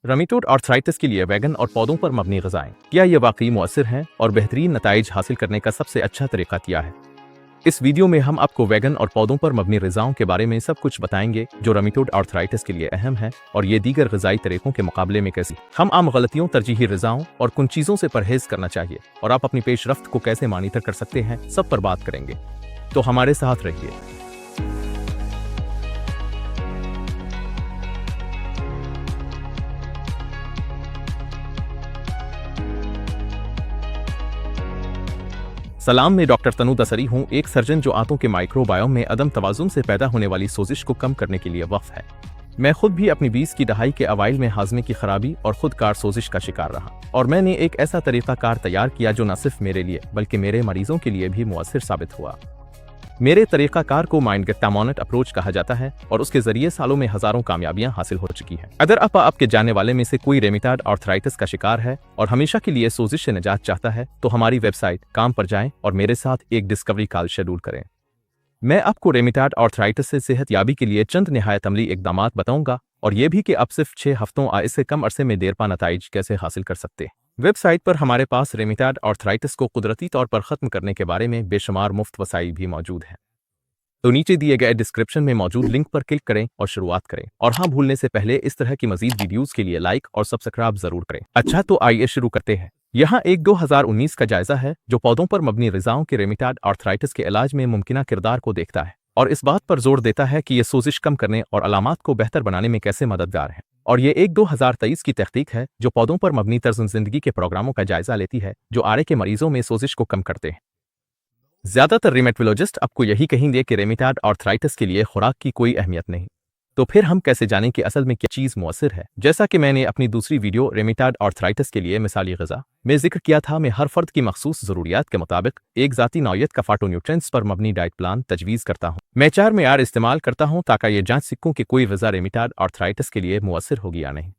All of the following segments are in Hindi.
रमीटोड आर्थराइटिस के लिए वैगन और पौधों पर मबनी ग़िज़ाएं, क्या ये वाकई मुअस्सिर हैं और बेहतरीन नताइज हासिल करने का सबसे अच्छा तरीका क्या है? इस वीडियो में हम आपको वैगन और पौधों पर मबनी ग़िज़ाओं के बारे में सब कुछ बताएंगे जो रमीटोड आर्थराइटिस के लिए अहम है और ये दीगर ग़िज़ाई तरीकों के मुकाबले में कैसी हम आम गलतियों, तरजीही ग़िज़ाओं और कुछ चीज़ों से परहेज़ करना चाहिए और आप अपनी पेशरफ्त को कैसे मॉनिटर कर सकते हैं, सब पर बात करेंगे। तो हमारे साथ रहिए। सलाम, मैं डॉक्टर तनु दसरी हूँ, एक सर्जन जो आंतों के माइक्रोबायोम में अदम तवाज़ुन से पैदा होने वाली सोजिश को कम करने के लिए वक्फ है। मैं खुद भी अपनी 20 की दहाई के अवाइल में हाजमे की खराबी और खुदकार सोजिश का शिकार रहा और मैंने एक ऐसा तरीक़ाकार तैयार किया जो न सिर्फ मेरे लिए बल्कि मेरे मरीजों के लिए भी मुअस्सिर साबित हुआ। मेरे तरीक़ाकार को माइंड गेट्टामोनेट अप्रोच कहा जाता है और उसके जरिए सालों में हजारों कामयाबियां हासिल हो चुकी हैं। अगर आपके जानने वाले में से कोई रेमिटॉड आर्थराइटिस का शिकार है और हमेशा के लिए सोजिश से निजात चाहता है तो हमारी वेबसाइट काम पर जाएं और मेरे साथ एक डिस्कवरी कॉल शेड्यूल करें। मैं आपको रेमिटॉड आर्थराइटिस से सेहतयाबी के लिए चंद निहायत अमली इक़दामात बताऊंगा और ये भी कि आप सिर्फ 6 हफ्तों या इससे कम अरसे में देरपा नताइज कैसे हासिल कर सकते हैं। वेबसाइट पर हमारे पास रेमिटॉड आर्थराइटिस को कुदरती तौर पर ख़त्म करने के बारे में बेशुमार मुफ्त वसाइल भी मौजूद हैं। तो नीचे दिए गए डिस्क्रिप्शन में मौजूद लिंक पर क्लिक करें और शुरुआत करें। और हाँ, भूलने से पहले इस तरह की मजीद वीडियोस के लिए लाइक और सब्सक्राइब जरूर करें। अच्छा, तो आइए शुरू करते हैं। यहाँ एक 2019 का जायजा है जो पौधों पर मबनी ग़िज़ाओं के रेमिटॉड आर्थराइटिस के इलाज में मुमकिना किरदार को देखता है और इस बात पर जोर देता है कि ये सोजिश कम करने और अलामात को बेहतर बनाने में कैसे मददगार है। और ये एक 2023 की तहकीक है जो पौधों पर मबनी तर्ज़ ज़िंदगी के प्रोग्रामों का जायजा लेती है जो आरे के मरीजों में सोजिश को कम करते हैं। ज्यादातर रेमेटोलॉजिस्ट आपको यही कहेंगे कि रेमिटॉड आर्थराइटिस के लिए खुराक की कोई अहमियत नहीं। तो फिर हम कैसे जानें कि असल में क्या चीज़ मुअस्सिर है? जैसा कि मैंने अपनी दूसरी वीडियो रेमिटॉड आर्थराइटिस के लिए मिसाली ग़िज़ा में जिक्र किया था, मैं हर फर्द की मखसूस ज़रूरियात के मुताबिक एक ज़ाती नौयत का फाटोन्यूट्रिएंट्स पर मबनी डाइट प्लान तजवीज़ करता हूँ। मैं 4 मेयार इस्तेमाल करता हूँ ताकि ये जांच सकूँ कि कोई ग़िज़ा रेमिटॉड आर्थराइटिस के लिए मुअस्सिर होगी या नहीं।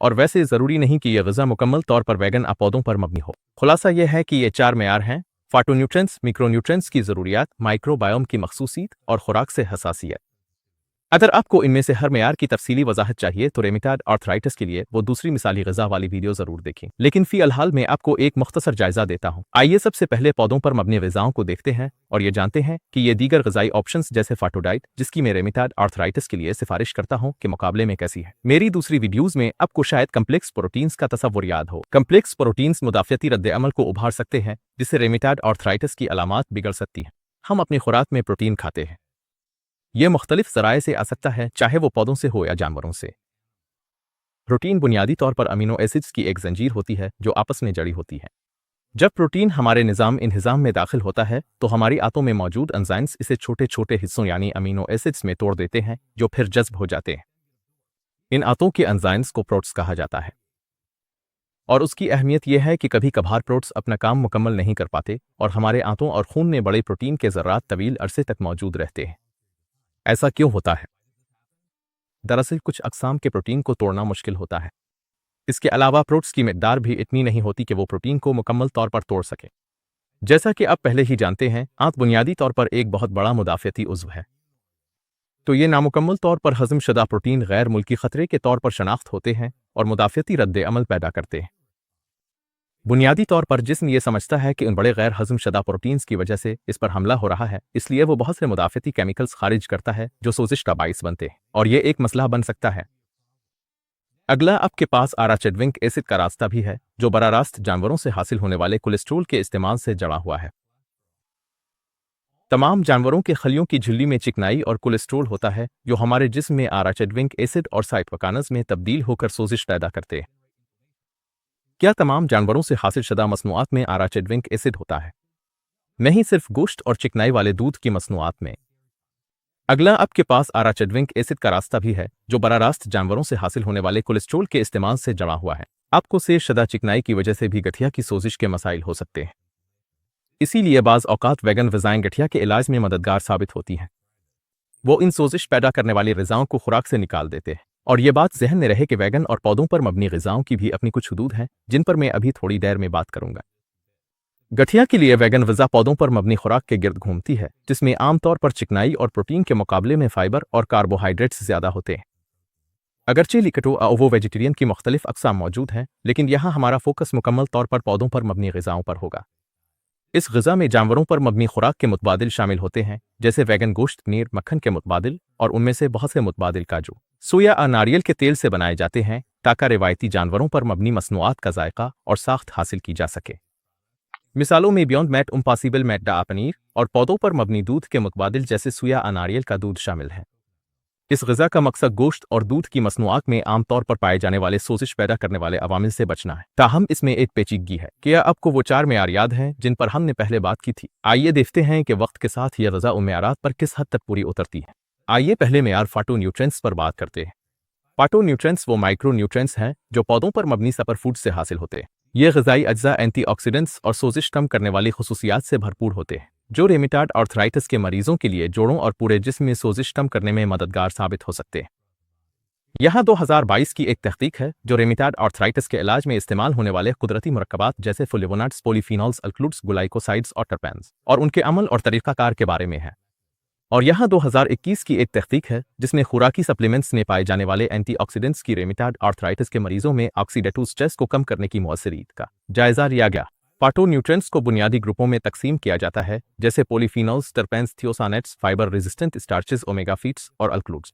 और वैसे ज़रूरी नहीं कि यह ग़िज़ा मुकम्मल तौर पर वैगन या पौधों पर मबनी हो। खुलासा यह है कि ये 4 मेयार हैं: फाटोन्यूट्रिएंट्स, मिक्रोन्यूट्रिएंट्स की ज़रूरियात, माइक्रोबायोम की मखसूसियत और खुराक से हसासियत। अगर आपको इनमें से हर मेयार की तफसीली वजाहत चाहिए तो रेमिटॉड आर्थराइटिस के लिए वो दूसरी मिसाली ग़िज़ा वाली वीडियो ज़रूर देखें। लेकिन फ़िलहाल मैं आपको एक मुख्तसर जायज़ा देता हूँ। आइए सबसे पहले पौधों पर मबनी ग़िज़ाओं को देखते हैं और ये जानते हैं कि ये दीगर ग़िज़ाई ऑप्शंस जैसे फाटोडाइट, जिसकी मैं रेमिटॉड आर्थराइटिस के लिए सिफारिश करता हूँ, के मुकाबले में कैसी है। मेरी दूसरी वीडियोज़ में आपको शायद कम्प्लेक्स प्रोटीन्स का तसव्वुर याद हो। कम्प्लेक्स प्रोटीन्स मुदाफ़ियती रद्द-ए-अमल को उभार सकते हैं जिससे रेमिटॉड आर्थराइटिस की अलामात बिगड़ सकती हैं। हम अपनी खुराक में प्रोटीन खाते हैं। यह मुख्तलिफ ज़राए से आ सकता है, चाहे वो पौधों से हो या जानवरों से। प्रोटीन बुनियादी तौर पर अमीनो एसिड्स की एक जंजीर होती है जो आपस में जड़ी होती है। जब प्रोटीन हमारे निज़ाम में दाखिल होता है तो हमारी आंतों में मौजूद एंजाइम्स इसे छोटे छोटे हिस्सों यानी अमीनो एसिड्स में तोड़ देते हैं जो फिर जज्ब हो जाते हैं। इन आंतों के एंजाइम्स को प्रोट्स कहा जाता है और उसकी अहमियत यह है कि कभी कभार प्रोट्स अपना काम मुकम्मल नहीं कर पाते और हमारे आंतों और खून में बड़े प्रोटीन के ज़र्रात तवील अरसे तक मौजूद रहते हैं। ऐसा क्यों होता है? दरअसल कुछ अक़साम के प्रोटीन को तोड़ना मुश्किल होता है। इसके अलावा प्रोट्स की मिक़दार भी इतनी नहीं होती कि वो प्रोटीन को मुकम्मल तौर पर तोड़ सके। जैसा कि आप पहले ही जानते हैं, आंत बुनियादी तौर पर एक बहुत बड़ा मुदाफ़ियती उज़्व है। तो ये नामुकम्मल तौर पर हज़म शुदा प्रोटीन गैर मुल्की ख़तरे के तौर पर शनाख्त होते हैं और मुदाफ़ियती रद्द-ए-अमल पैदा करते हैं। बुनियादी तौर पर जिस्म ये समझता है कि उन बड़े गैर हज़म शुदा प्रोटीन्स की वजह से इस पर हमला हो रहा है, इसलिए वो बहुत से मुदाफ़ियती केमिकल्स खारिज करता है जो सोजिश का बाइस बनते हैं और ये एक मसला बन सकता है। अगला, आपके पास आराचेडविक एसिड का रास्ता भी है जो बराह रास्त जानवरों से हासिल होने वाले कोलेस्ट्रॉल के इस्तेमाल से जड़ा हुआ है। तमाम जानवरों के खलियों की झिल्ली में चिकनाई और कोलेस्ट्रॉल होता है जो हमारे जिस्म में आराचेडविक एसिड और साइटोकाइनेज में तब्दील होकर सोजिश पैदा करते हैं। क्या तमाम जानवरों से हासिल शुदा मसनूआत में आराचेडविक एसिड होता है? नहीं, सिर्फ गोश्त और चिकनाई वाले दूध की मसनूआत में। अगला, आपके पास आराचेडविक एसिड का रास्ता भी है जो बराह रास्त जानवरों से हासिल होने वाले कोलेस्ट्रॉल के इस्तेमाल से जड़ा हुआ है। आपको सेज शुदा चिकनाई की वजह से भी गठिया की सोजिश के मसाइल हो सकते हैं। इसीलिए बाज़ औक़ात वैगन ग़िज़ाएं गठिया के इलाज में मददगार साबित होती हैं। वो इन सोजिश पैदा करने वाली ग़िज़ाओं को खुराक से निकाल देते हैं। और ये बात ज़हन में रहे कि वैगन और पौधों पर मबनी ग़िज़ाओं की भी अपनी कुछ हदूद हैं जिन पर मैं अभी थोड़ी देर में बात करूंगा। गठिया के लिए वैगन ग़िज़ा पौधों पर मबनी खुराक के गिर्द घूमती है जिसमें आमतौर पर चिकनाई और प्रोटीन के मुकाबले में फाइबर और कार्बोहाइड्रेट्स ज़्यादा होते हैं। अगरचे लिकटो ओवो वेजिटेरियन की मुख्तलिफ अक़साम मौजूद हैं, लेकिन यहाँ हमारा फोकस मुकम्मल तौर पर पौधों पर मबनी ग़िज़ाओं पर होगा। इस ग़िज़ा में जानवरों पर मबनी खुराक के मुतबादिल शामिल होते हैं, जैसे वैगन गोश्त, पनीर, मक्खन के मुतबादिल, और उनमें से बहुत से मुतबादिल काजू, सोया और नारियल के तेल से बनाए जाते हैं, ताकि रिवायती जानवरों पर मबनी मसनूआत का जायका और साख्त हासिल की जा सके। मिसालों में बियॉन्ड मैट, इम्पॉसिबल मैट डा पनीर और पौधों पर मबनी दूध के मुतबादिल जैसे सोया और नारियल का दूध शामिल है। इस ग़िज़ा का मकसद गोश्त और दूध की मसनूआत में आमतौर पर पाए जाने वाले सोजिश पैदा करने वाले अवामिल से बचना है। ताहम इसमें एक पेचीदगी है। क्या आपको वो 4 मेयार याद हैं जिन पर हमने पहले बात की थी? आइए देखते हैं कि वक्त के साथ यह ग़िज़ा उन मेयारात पर किस हद तक पूरी उतरती है। आइए पहले मेयार फाटोन्यूट्रिएंट्स पर बात करते हैं। फाटोन्यूट्रिएंट्स वो माइक्रो न्यूट्रिएंट्स हैं जो पौधों पर मबनी सुपरफूड से हासिल होते हैं। ये ग़िज़ाई अज्जा एंटीऑक्सीडेंट्स और सोजिश कम करने वाली खुसूसियात से भरपूर होते हैं, जो रेमिटॉयड आर्थराइटिस के मरीजों के लिए जोड़ों और पूरे जिस्म में सोजिश कम करने में मददगार साबित हो सकते हैं। यहाँ 2022 की एक तहकीक है जो रेमिटॉयड आर्थराइटिस के इलाज में इस्तेमाल होने वाले कुदरती मुरक्कबात जैसे फ्लेवोनॉइड्स, पॉलीफिनॉल्स, अल्कलूड्स, ग्लाइकोसाइड्स और टर्पेन्स और उनके अमल और तरीक़ाकार के बारे में है। और यहाँ 2021 की एक तहकीक है जिसमें खुराकी सप्लीमेंट्स में पाए जाने वाले एंटीऑक्सीडेंट्स की रेमिटॉयड आर्थराइटिस के मरीजों में ऑक्सीडेटिव स्ट्रेस को कम करने की मौसरियत का जायजा लिया गया। फाटोन्यूट्रिएंट्स को बुनियादी ग्रुपों में तकसीम किया जाता है, जैसे polyphenols, terpenes, thiocyanates, fibre resistant starches, omega fats और अल्कलूड्स।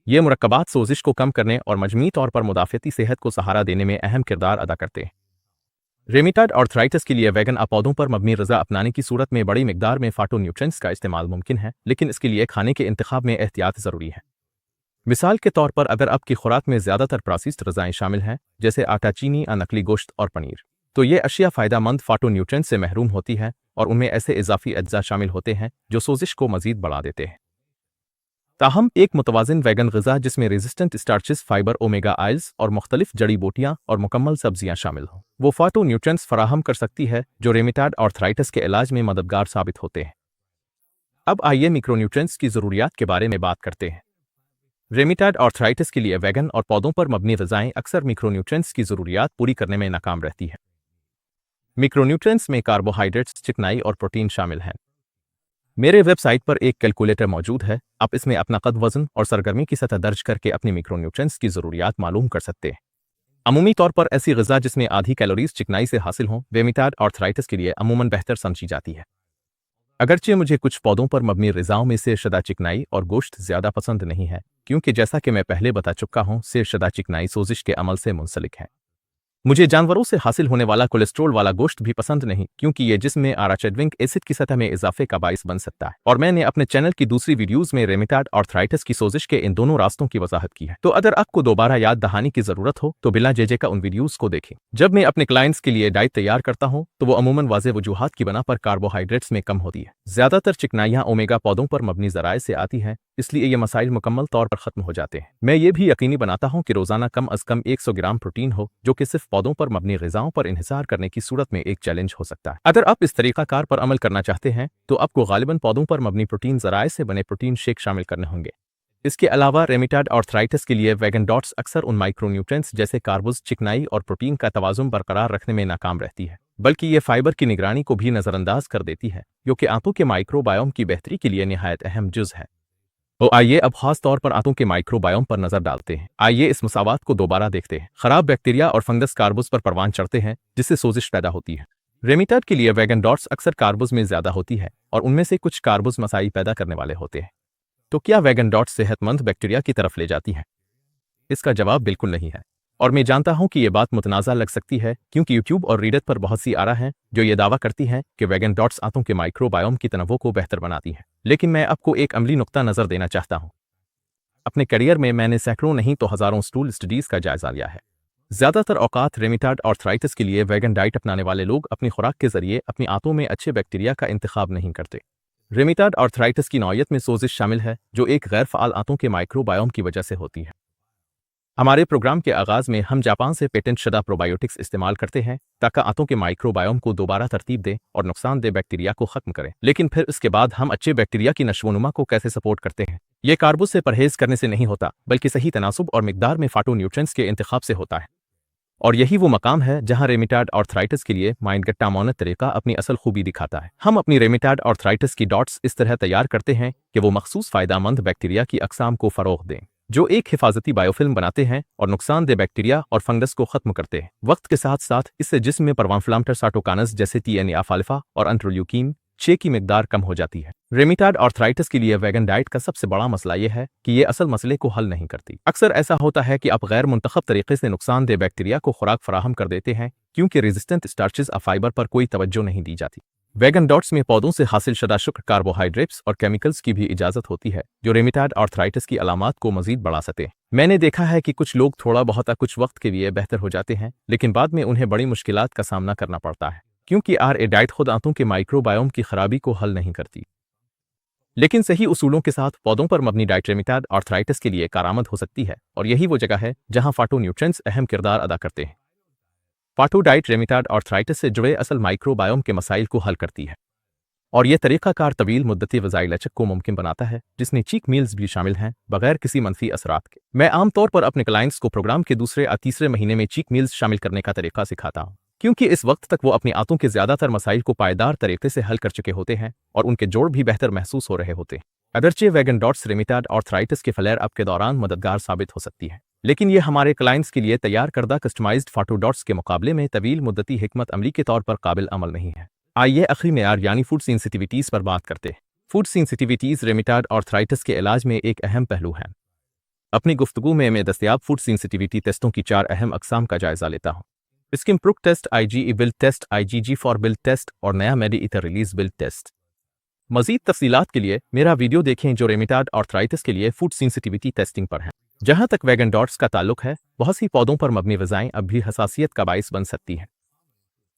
ये मुरक्कबात सोजिश को कम करने और मजमूई तौर पर मुदाफ़ती सेहत को सहारा देने में अहम किरदार अदा करते हैं। रेमिटॉयड आर्थराइटिस के लिए वैगन पौधों पर मबनी ग़िज़ा अपनाने की सूरत में बड़ी मिकदार में फाटोन्यूट्रिएंट्स का इस्तेमाल मुमकिन है, लेकिन इसके लिए खाने के इंतखाब में एहतियात ज़रूरी है। मिसाल के तौर पर अगर आपकी खुराक में ज़्यादातर प्रोसेस्ड ग़िज़ाएँ शामिल हैं, जैसे आटा, चीनी, नकली गोश्त और पनीर, तो ये अशिया फ़ायदेमंद फाटोन्यूट्रिएंट्स से महरूम होती हैं और उनमें ऐसे इजाफी अज्जा शामिल होते हैं जो सोजिश को मज़ीद बढ़ा देते हैं। ताहम एक मुतवाज़िन वैगन ग़िज़ा जिसमें resistant starches, fibre, omega oils और मुख्तलिफ जड़ी बूटियाँ और मुकम्मल सब्जियाँ शामिल हों, वो फाटोन्यूट्रिएंट्स फराहम कर सकती है जो रेमिटॉयड आर्थराइटिस के इलाज में मददगार साबित होते हैं। अब आइए मिक्रोन्यूट्रिएंट्स की ज़रूरियात के बारे में बात करते हैं। रेमिटॉयड आर्थराइटिस के लिए वैगन और पौधों पर मबनी ग़िज़ाएँ अक्सर मिक्रोन्यूट्रिएंट्स की ज़रूरियात पूरी करने में नाकाम रहती है। मिक्रोन्यूट्रिएंट्स में कार्बोहाइड्रेट्स, चिकनाई और प्रोटीन शामिल हैं। मेरे वेबसाइट पर एक कैलकुलेटर मौजूद है, आप इसमें अपना कद, वज़न और सरगर्मी की सतह दर्ज करके अपनी मिक्रोन्यूट्रिएंट्स की ज़रूरियात मालूम कर सकते हैं। अमूमी तौर पर ऐसी ग़िज़ा जिसमें आधी कैलोरीज चिकनाई से हासिल हों रेमिटॉयड आर्थराइटिस के लिए अमूमन बेहतर समझी जाती है। अगरचे मुझे कुछ पौधों पर मबनी ग़िज़ाओं में सेरशदा चिकनाई और गोश्त ज़्यादा पसंद नहीं है, क्योंकि जैसा कि मैं पहले बता चुका हूँ, सेरशदा चिकनाई सोजिश के अमल से मुंसलिक है। मुझे जानवरों से हासिल होने वाला कोलेस्ट्रॉल वाला गोश्त भी पसंद नहीं, क्योंकि ये जिस्म में आराचेडविक एसिड की सतह में इजाफे का बाइस बन सकता है। और मैंने अपने चैनल की दूसरी वीडियोस में रेमिटॉयड आर्थराइटिस की सोजिश के इन दोनों रास्तों की वजाहत की है, तो अगर आपको दोबारा याद दहानी की जरूरत हो तो बिला जेजे का उन वीडियोस को देखें। जब मैं अपने क्लाइंट्स के लिए डाइट तैयार करता हूँ तो वो अमूमन वाज़े वजूहात की बना पर कार्बोहाइड्रेट्स में कम होती है। ज्यादातर चिकनाइयाँ ओमेगा पौधों पर मबनी ज़राए से आती हैं, इसलिए ये मसाइल मुकम्मल तौर पर खत्म हो जाते हैं। मैं ये भी यकीनी बनाता हूँ कि रोजाना कम अज कम 100 ग्राम प्रोटीन हो, जो कि सिर्फ पौधों पर मबनी ग़िज़ाओं पर इन्हिसार करने की सूरत में एक चैलेंज हो सकता है। अगर आप इस तरीक़ाकार पर अमल करना चाहते हैं तो आपको गालिबन पौधों पर मबनी प्रोटीन ज़राए से बने प्रोटीन शेक शामिल करने होंगे। इसके अलावा रेमिटॉयड आर्थराइटिस के लिए वैगन डॉट्स अक्सर उन माइक्रोन्यूट्रिएंट्स जैसे कार्ब्स, चिकनाई और प्रोटीन का तवाज़ुन बरकरार रखने में नाकाम रहती है, बल्कि ये फाइबर की निगरानी को भी नज़रअंदाज कर देती है, जो कि आंतों के माइक्रोबायोम की बेहतरी के लिए निहायत अहम जुज़ है। तो आइए अब खास तौर पर आंतों के माइक्रोबायोम पर नजर डालते हैं। आइए इस मसावात को दोबारा देखते हैं। खराब बैक्टीरिया और फंगस कार्ब्स पर परवान चढ़ते हैं, जिससे सोजिश पैदा होती है। रेमिटॉयड के लिए वैगन डॉट्स अक्सर कार्ब्स में ज्यादा होती है और उनमें से कुछ कार्ब्स मसाई पैदा करने वाले होते हैं। तो क्या वैगन डॉट्स सेहतमंद बैक्टीरिया की तरफ ले जाती हैं? इसका जवाब बिल्कुल नहीं है, और मैं जानता हूं कि यह बात मुतनाज़ा लग सकती है, क्योंकि यूट्यूब और रीडर पर बहुत सी आरा हैं जो ये दावा करती हैं कि वैगन डॉट्स आंतों के माइक्रोबायोम की तनव्वो को बेहतर बनाती हैं। लेकिन मैं आपको एक अमली नुक्ता नज़र देना चाहता हूं। अपने करियर में मैंने सैकड़ों नहीं तो हज़ारों स्टूल स्टडीज़ का जायजा लिया है। ज़्यादातर औकात रेमिटॉयड आर्थराइटिस के लिए वैगन डाइट अपनाने वाले लोग अपनी खुराक के जरिए अपनी आंतों में अच्छे बैक्टीरिया का इंतखाब नहीं करते। रेमिटॉयड आर्थराइटिस की नौयत में सोजिश शामिल है, जो एक गैर फ़ाल आंतों के माइक्रोबायोम की वजह से होती है। हमारे प्रोग्राम के आगाज़ में हम जापान से पेटेंट शुदा प्रोबायोटिक्स इस्तेमाल करते हैं ताकि आंतों के माइक्रोबायोम को दोबारा तरतीब दें और नुकसानदेह बैक्टीरिया को खत्म करें। लेकिन फिर इसके बाद हम अच्छे बैक्टीरिया की नशोनुमा को कैसे सपोर्ट करते हैं? ये कार्ब्स से परहेज करने से नहीं होता, बल्कि सही तनासुब और मिकदार में फाटोन्यूट्रिएंट्स के इंतखाब से होता है। और यही वो मकाम है जहां रेमिटॉयड आर्थराइटिस के लिए माइंडगट्टा मौनत तरीका अपनी असल खूबी दिखाता है। हम अपनी रेमिटॉयड आर्थराइटिस की डॉट्स इस तरह तैयार करते हैं कि वो मखसूस फ़ायदेमंद बैक्टीरिया की अक़साम को फ़रोग़ दें। जो एक हिफाजती बायोफिल्म बनाते हैं और नुकसानदेह बैक्टीरिया और फंगस को खत्म करते हैं। वक्त के साथ साथ इससे जिस्म में परवानफ्लामटर साटोकानस जैसे TNF-अल्फा और इंटरल्यूकिन 6 की मिकदार कम हो जाती है। रेमिटॉयड आर्थराइटिस के लिए वेगन डाइट का सबसे बड़ा मसला यह है कि ये असल मसले को हल नहीं करती। अक्सर ऐसा होता है कि आप गैर मुंतखब तरीके से नुकसानदेह बैक्टीरिया को खुराक फराहम कर देते हैं क्योंकि रेजिस्टेंट स्टार्चेज और फाइबर पर कोई तवज्जो नहीं दी जाती। वेगन डॉट्स में पौधों से हासिल शुदा शुक्र कार्बोहाइड्रेट्स और केमिकल्स की भी इजाजत होती है जो रेमिटॉयड आर्थराइटिस की अलामात को मजीद बढ़ा सकते हैं। मैंने देखा है कि कुछ लोग थोड़ा बहुत कुछ वक्त के लिए बेहतर हो जाते हैं लेकिन बाद में उन्हें बड़ी मुश्किलात का सामना करना पड़ता है क्योंकि डाइट खुद आंतों के माइक्रोबायोम की खराबी को हल नहीं करती। लेकिन सही उसूलों के साथ पौधों पर मबनी डाइट रेमिटॉयड आर्थराइटिस के लिए कारामद हो सकती है और यही वो जगह है जहां फाटोन्यूट्रिएंट्स अहम किरदार अदा करते हैं। फाटो डाइट रेमिटॉयड आर्थराइटिस से जुड़े असल माइक्रोबायोम के मसाइल को हल करती है और यह तरीक़ाकार तवील मुद्दती ग़िज़ाई लचक को मुमकिन बनाता है जिसमें चीक मील्स भी शामिल हैं बगैर किसी मनफी असरात के। मैं आमतौर पर अपने क्लाइंट्स को प्रोग्राम के दूसरे या तीसरे महीने में चीक मील्स शामिल करने का तरीका सिखाता हूं क्योंकि इस वक्त तक वो अपनी आंतों के ज़्यादातर मसाइल को पायदार तरीके से हल कर चुके होते हैं और उनके जोड़ भी बेहतर महसूस हो रहे होते हैं। अगरचे वेगन डॉट्स रेमिटॉयड आर्थराइटिस के फ्लेयर अप के दौरान मददगार साबित हो सकती है लेकिन ये हमारे क्लाइंट्स के लिए तैयार करदा कस्टमाइज्ड फाटो डॉट्स के मुकाबले में तवील मुद्दती हिकमत अमली के तौर पर काबिल अमल नहीं है। आइए आखिरी मेयार यानी फूड सेंसिटिविटीज़ पर बात करते हैं। फूड सेंसिटिविटीज़ रेमिटॉयड आर्थराइटिस के इलाज में एक अहम पहलू है। अपनी गुफ्तगू में मैं दस्तयाब फूड सेंसिटिविटी टेस्टों की 4 अहम अक़साम का जायजा लेता हूँ। Skin prick test, IgE blood test, IgG4 blood test और नया मेडी-ईथर रिलीज बिल्ड टेस्ट। मज़ीद तफसीलात के लिए मेरा वीडियो देखें जो रेमिटॉयड आर्थराइटिस के लिए फूड सेंसिटिविटी टेस्टिंग पर है। जहां तक वेगन डॉट्स का ताल्लुक है बहुत सी पौधों पर मबनी ग़िज़ाएं अब भी हसासियत का बाइस बन सकती हैं।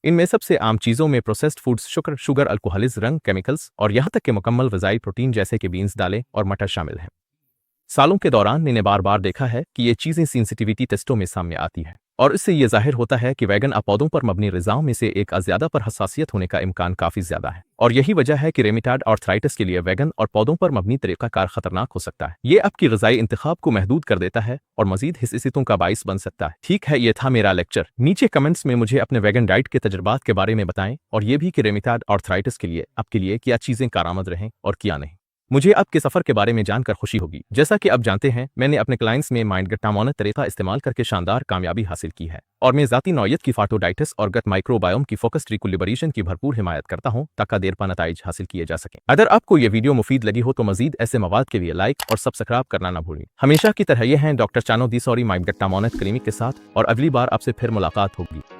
इनमें सबसे आम चीज़ों में प्रोसेस्ड फूड्स, शुगर, अल्कोहलिज, रंग, केमिकल्स और यहाँ तक कि मुकम्मल ग़िज़ाई प्रोटीन जैसे कि बीन्स, दालें और मटर शामिल हैं। सालों के दौरान मैंने बार बार देखा है कि ये चीज़ें सेंसिटिविटी टेस्टों में सामने आती हैं और इससे ये जाहिर होता है कि वेगन पौधों पर मबनी ग़िज़ाओं में से एक ज़्यादा पर हसासियत होने का इम्कान काफ़ी ज़्यादा है और यही वजह है कि रेमिटॉयड आर्थराइटिस के लिए वेगन और पौधों पर मबनी तरीक़ाकार ख़तरनाक हो सकता है। ये आपकी ग़िज़ाई इंतखाब को महदूद कर देता है और मज़ीद हिस्सियतों का बाइस बन सकता है। ठीक है, ये था मेरा लेक्चर। नीचे कमेंट्स में मुझे अपने वेगन डाइट के तजुर्बात के बारे में बताएं और ये भी कि रेमिटॉयड आर्थराइटिस के लिए आपके लिए क्या चीज़ें कारामद रहें और क्या नहीं। मुझे आपके सफ़र के बारे में जानकर खुशी होगी। जैसा कि आप जानते हैं मैंने अपने क्लाइंट्स में माइंड गट टामोनत तरीका इस्तेमाल करके शानदार कामयाबी हासिल की है और मैं ज़ाती नौयत की फाटोडाइटिस और गट माइक्रोबायोम की फोकस्ड रिकुलिबरेशन की भरपूर हिमायत करता हूं ताकि देर पा नताइज हासिल किए जा सकें। अगर आपको ये वीडियो मुफीद लगी हो तो मजीद ऐसे मवाद के लिए लाइक और सब्सक्राइब करना ना भूलें। हमेशा की तरह ये हैं डॉक्टर चानो दी सॉरी माइंड गट टामोनत क्लिनिक के साथ और अगली बार आपसे फिर मुलाकात होगी।